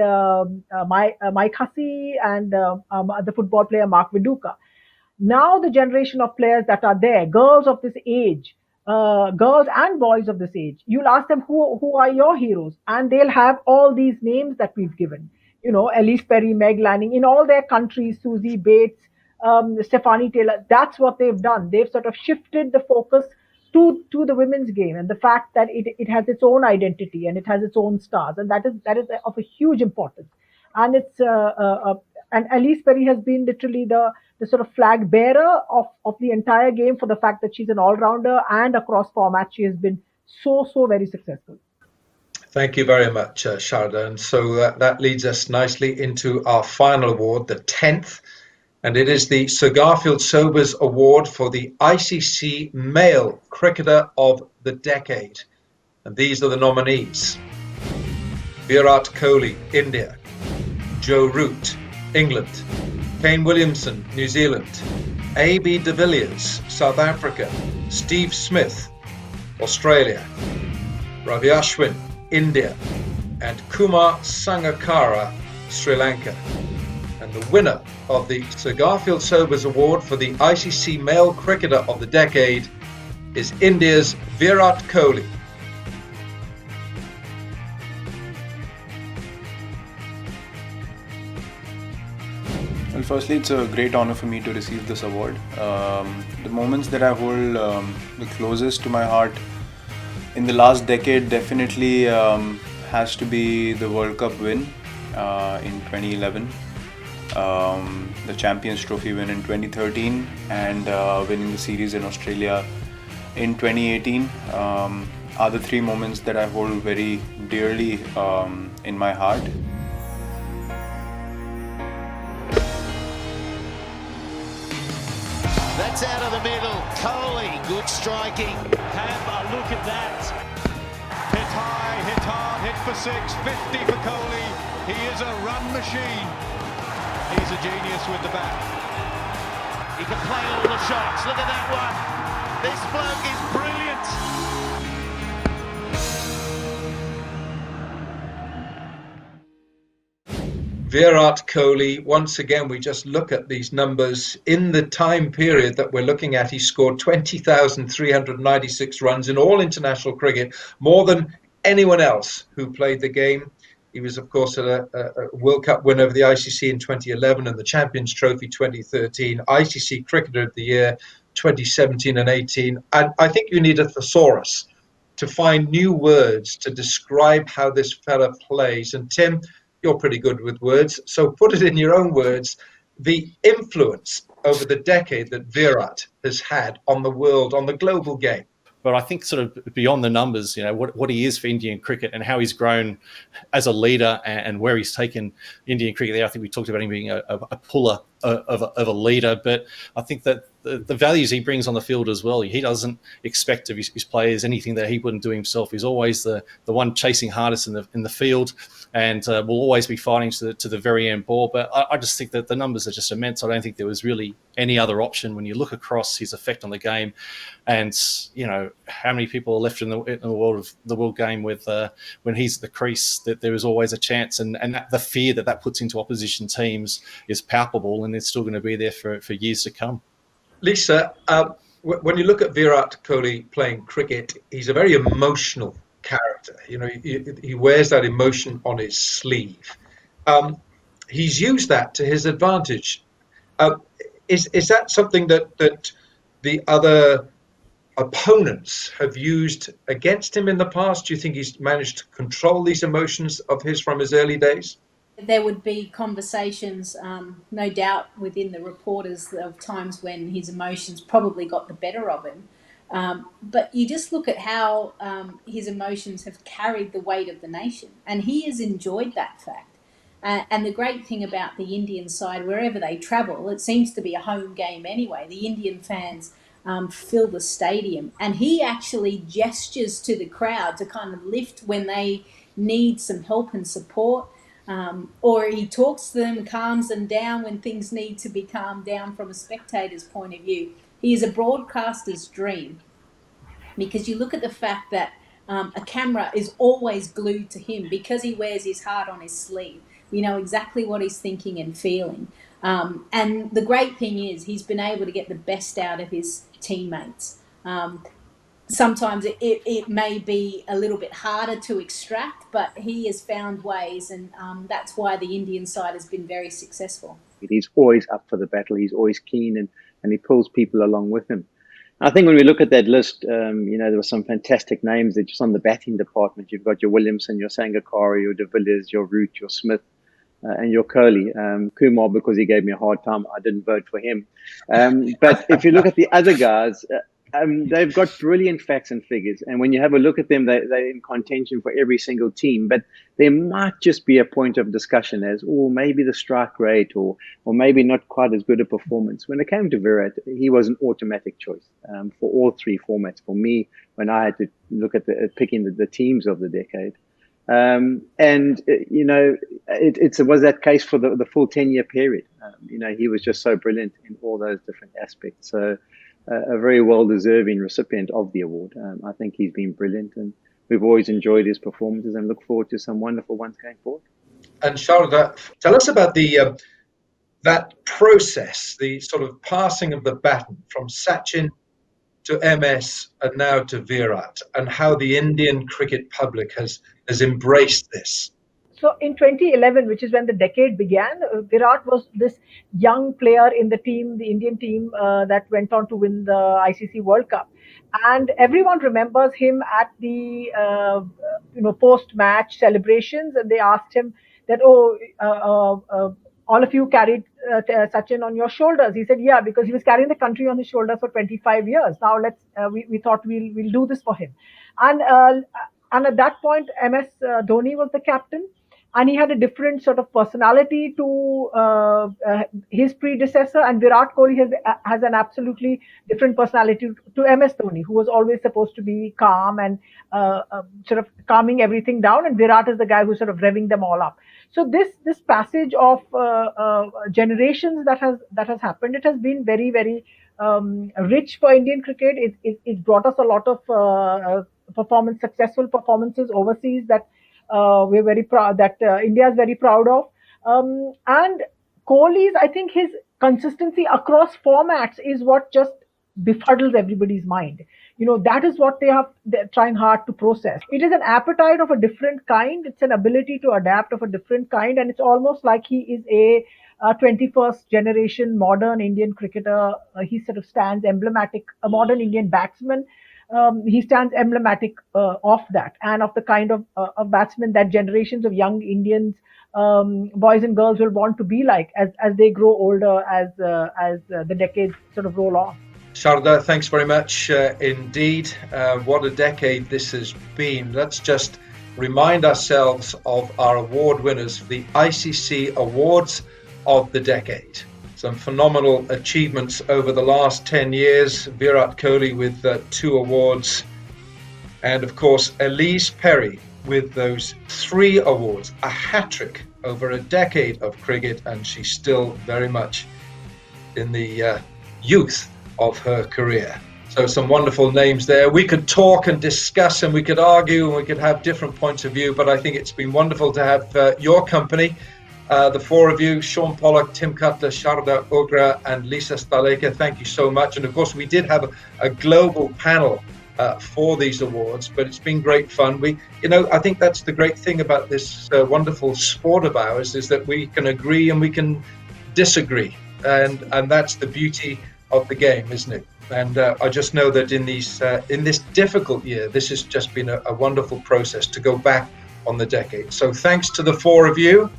C: Mike Hussey and the football player Mark Viduka. Now the generation of players that are there, girls of this age, girls and boys of this age, you'll ask them who are your heroes, and they'll have all these names that we've given. Elise Perry, Meg Lanning, in all their countries, Susie Bates, Stephanie Taylor. That's what they've done. They've sort of shifted the focus to the women's game and the fact that it has its own identity and it has its own stars, and that is of a huge importance. And it's and Elise Perry has been literally the sort of flag bearer of the entire game, for the fact that she's an all-rounder, and across formats she has been so very successful.
B: Thank you very much, Sharda. And so that leads us nicely into our final award, the 10th, and it is the Sir Garfield Sobers Award for the ICC Male Cricketer of the Decade. And these are the nominees: Virat Kohli, India; Joe Root, England; Kane Williamson, New Zealand; A.B. de Villiers, South Africa; Steve Smith, Australia; Ravi Ashwin, India; and Kumar Sangakkara, Sri Lanka. And the winner of the Sir Garfield Sobers Award for the ICC Male Cricketer of the Decade is India's Virat Kohli.
N: Well, firstly, it's a great honor for me to receive this award. The moments that I hold the closest to my heart in the last decade definitely has to be the World Cup win in 2011, the Champions Trophy win in 2013, and winning the series in Australia in 2018 are the three moments that I hold very dearly in my heart.
L: That's out of the middle. Kohli, good striking.
H: Have a look at that. Hit high, hit hard, hit for 6, 50 for Kohli. He is a run machine. He's a genius with the bat.
L: He can play all the shots. Look at that one. This bloke is brilliant.
B: Virat Kohli, once again, we just look at these numbers. In the time period that we're looking at, he scored 20,396 runs in all international cricket, more than anyone else who played the game. He was, of course, a World Cup winner of the ICC in 2011 and the Champions Trophy 2013, ICC Cricketer of the Year 2017 and 18. And I think you need a thesaurus to find new words to describe how this fella plays. And Tim, you're pretty good with words, so put it in your own words, the influence over the decade that Virat has had on the world, on the global game.
D: But I think sort of beyond the numbers, what he is for Indian cricket and how he's grown as a leader and where he's taken Indian cricket there. I think we talked about him being a puller of a leader, but I think that the values he brings on the field as well, he doesn't expect of his players anything that he wouldn't do himself. He's always the one chasing hardest in the field, and will always be fighting to the very end ball. But I just think that the numbers are just immense. I don't think there was really any other option when you look across his effect on the game, and how many people are left in the world game with when he's at the crease, that there is always a chance, and the fear that puts into opposition teams is palpable, and it's still going to be there for years to come.
B: Lisa, when you look at Virat Kohli playing cricket, he's a very emotional character. He wears that emotion on his sleeve. He's used that to his advantage. Is that something that the other opponents have used against him in the past? Do you think he's managed to control these emotions of his from his early days?
E: There would be conversations, no doubt, within the reporters of times when his emotions probably got the better of him. But you just look at how his emotions have carried the weight of the nation, and he has enjoyed that fact. And the great thing about the Indian side, wherever they travel, it seems to be a home game anyway. The Indian fans fill the stadium, and he actually gestures to the crowd to kind of lift when they need some help and support. Or he talks to them, calms them down when things need to be calmed down from a spectator's point of view. He is a broadcaster's dream, because you look at the fact that a camera is always glued to him because he wears his heart on his sleeve. You know exactly what he's thinking and feeling. And the great thing is he's been able to get the best out of his teammates. sometimes it may be a little bit harder to extract, but he has found ways, and that's why the Indian side has been very successful.
A: He's always up for the battle. He's always keen, and he pulls people along with him. I think when we look at that list, there were some fantastic names that just on the batting department. You've got your Williamson, your Sangakkara, your De Villiers, your Root, your Smith, and your Kohli. Kumar, because he gave me a hard time, I didn't vote for him. But if you look at the other guys, they've got brilliant facts and figures. And when you have a look at them, they're in contention for every single team. But there might just be a point of discussion as, maybe the strike rate or maybe not quite as good a performance. When it came to Virat, he was an automatic choice for all three formats. For me, when I had to look at picking the teams of the decade. It was that case for the full 10-year period. He was just so brilliant in all those different aspects. So a very well-deserving recipient of the award. I think he's been brilliant, and we've always enjoyed his performances and look forward to some wonderful ones going forward.
B: And Sharda, tell us about that process, the sort of passing of the baton from Sachin to MS and now to Virat, and how the Indian cricket public has embraced this.
C: So in 2011, which is when the decade began, Virat was this young player in the team, the Indian team that went on to win the ICC World Cup. And everyone remembers him at the post-match celebrations, and they asked him that, all of you carried Sachin on your shoulders. He said, yeah, because he was carrying the country on his shoulders for 25 years. Now we thought we'll do this for him. And at that point, MS Dhoni was the captain. And he had a different sort of personality to his predecessor. And Virat Kohli has an absolutely different personality to MS Dhoni, who was always supposed to be calm and sort of calming everything down. And Virat is the guy who's sort of revving them all up. So this passage of generations that has happened, it has been very, very rich for Indian cricket. It brought us a lot of successful performances overseas that we're very proud, that India is very proud of. And Kohli's, I think his consistency across formats is what just befuddles everybody's mind. That is what they're trying hard to process. It is an appetite of a different kind. It's an ability to adapt of a different kind. And it's almost like he is a 21st generation modern Indian cricketer. He sort of stands emblematic, a modern Indian batsman. He stands emblematic of that and of the kind of batsman that generations of young Indians, boys and girls, will want to be like as they grow older, as the decades sort of roll on.
B: Sharda, thanks very much indeed. What a decade this has been. Let's just remind ourselves of our award winners for the ICC Awards of the decade. Some phenomenal achievements over the last 10 years. Virat Kohli with 2 awards. And of course, Elise Perry with those 3 awards. A hat-trick over a decade of cricket, and she's still very much in the youth of her career. So some wonderful names there. We could talk and discuss and we could argue and we could have different points of view, but I think it's been wonderful to have your company. The 4 of you, Sean Pollock, Tim Cutler, Sharda Ogra and Lisa Staleka, thank you so much. And of course, we did have a global panel for these awards, but it's been great fun. I think that's the great thing about this wonderful sport of ours, is that we can agree and we can disagree. And that's the beauty of the game, isn't it? And I just know that in this difficult year, this has just been a wonderful process to go back on the decade. So thanks to the 4 of you.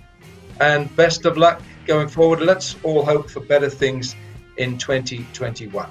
B: And best of luck going forward. Let's all hope for better things in 2021.